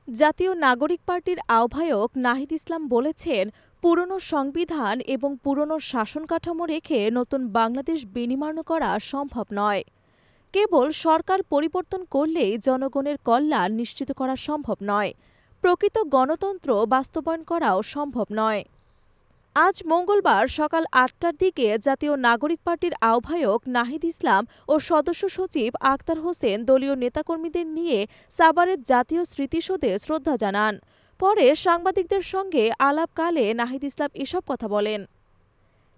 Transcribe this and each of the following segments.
জাতীয় নাগরিক পার্টির আহ্বায়ক নাহিদ ইসলাম বলেছেন, পুরনো সংবিধান এবং পুরনো শাসন কাঠামো রেখে নতুন বাংলাদেশ বিনির্মাণ করা সম্ভব নয়। কেবল সরকার পরিবর্তন করলেই জনগণের কল্যাণ নিশ্চিত করা সম্ভব নয়, প্রকৃত গণতন্ত্র বাস্তবায়ন করাও সম্ভব নয়। আজ মঙ্গলবার সকাল ৮টার দিকে জাতীয় নাগরিক পার্টির আহ্বায়ক নাহিদ ইসলাম ও সদস্য সচিব আক্তার হোসেন দলীয় নেতাকর্মীদের নিয়ে সাভারের জাতীয় স্মৃতিসৌধে শ্রদ্ধা জানান। পরে সাংবাদিকদের সঙ্গে আলাপকালে নাহিদ ইসলাম এসব কথা বলেন।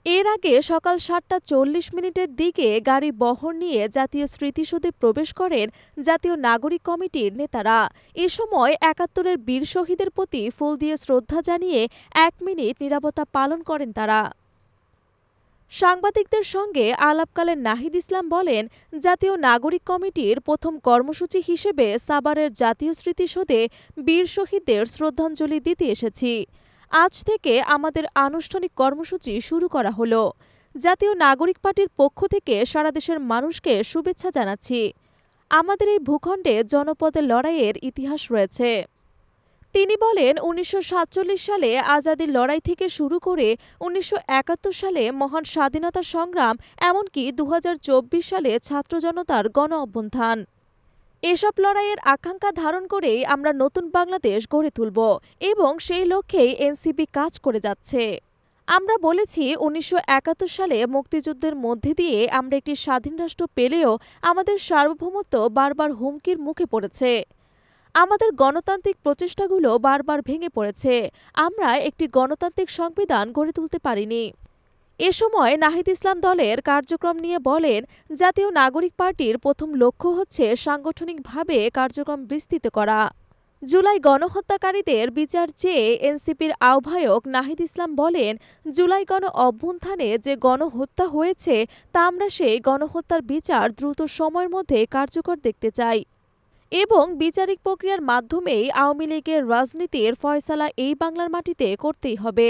এর আগে সকাল ৭টা ৪০ মিনিটের দিকে গাড়ি বহর নিয়ে জাতীয় স্মৃতিসৌধে প্রবেশ করেন জাতীয় নাগরিক কমিটির নেতারা। এ সময় ৭১-এর বীর শহীদের প্রতি ফুল দিয়ে শ্রদ্ধা জানিয়ে ১ মিনিট নীরবতা পালন করেন তারা। সাংবাদিকদের সঙ্গে আলাপকালে নাহিদ ইসলাম বলেন, জাতীয় নাগরিক কমিটির প্রথম কর্মসূচি হিসেবে সাভারের জাতীয় স্মৃতিসৌধে বীর শহীদদের শ্রদ্ধাঞ্জলি দিতে এসেছি। আজ থেকে আমাদের আনুষ্ঠানিক কর্মসূচি শুরু করা হলো। জাতীয় নাগরিক পার্টির পক্ষ থেকে সারা দেশের মানুষকে শুভেচ্ছা জানাচ্ছি। আমাদের এই ভূখণ্ডে জনপদের লড়াইয়ের ইতিহাস রয়েছে। তিনি বলেন, ১৯৪৭ সালে আজাদির লড়াই থেকে শুরু করে ১৯৭১ সালে মহান স্বাধীনতা সংগ্রাম, এমনকি ২০২৪ সালে ছাত্র জনতার গণ অভ্যুত্থান, এসব লড়াইয়ের আকাঙ্ক্ষা ধারণ করেই আমরা নতুন বাংলাদেশ গড়ে তুলব এবং সেই লক্ষ্যেই এনসিপি কাজ করে যাচ্ছে। আমরা বলেছি, ১৯৭১ সালে মুক্তিযুদ্ধের মধ্যে দিয়ে আমরা একটি স্বাধীন রাষ্ট্র পেলেও আমাদের সার্বভৌমত্ব বারবার হুমকির মুখে পড়েছে। আমাদের গণতান্ত্রিক প্রচেষ্টাগুলো বারবার ভেঙে পড়েছে। আমরা একটি গণতান্ত্রিক সংবিধান গড়ে তুলতে পারিনি। এ সময় নাহিদ ইসলাম দলের কার্যক্রম নিয়ে বলেন, জাতীয় নাগরিক পার্টির প্রথম লক্ষ্য হচ্ছে সাংগঠনিকভাবে কার্যক্রম বিস্তৃত করা। জুলাই গণহত্যাকারীদের বিচার চেয়ে এনসিপির আহ্বায়ক নাহিদ ইসলাম বলেন, জুলাই গণ অভ্যুত্থানে যে গণহত্যা হয়েছে তা আমরা সেই গণহত্যার বিচার দ্রুত সময়ের মধ্যে কার্যকর দেখতে চাই এবং বিচারিক প্রক্রিয়ার মাধ্যমেই আওয়ামী লীগের রাজনীতির ফয়সালা এই বাংলার মাটিতে করতেই হবে।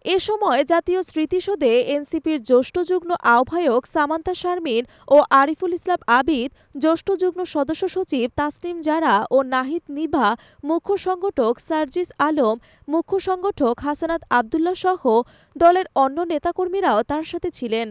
এ সময় জাতীয় স্মৃতিসৌধে এনসিপির জ্যেষ্ঠ যুগ্ম আহ্বায়ক সামান্তা শারমিন ও আরিফুল ইসলাম আবিদ, জ্যেষ্ঠ যুগ্ম সদস্য সচিব তাসনিম জারা ও নাহিদ নিভা, মুখ্য সংগঠক সার্জিস আলম, মুখ্য সংগঠক হাসানাত আবদুল্লাহ সহ দলের অন্য নেতাকর্মীরাও তার সাথে ছিলেন।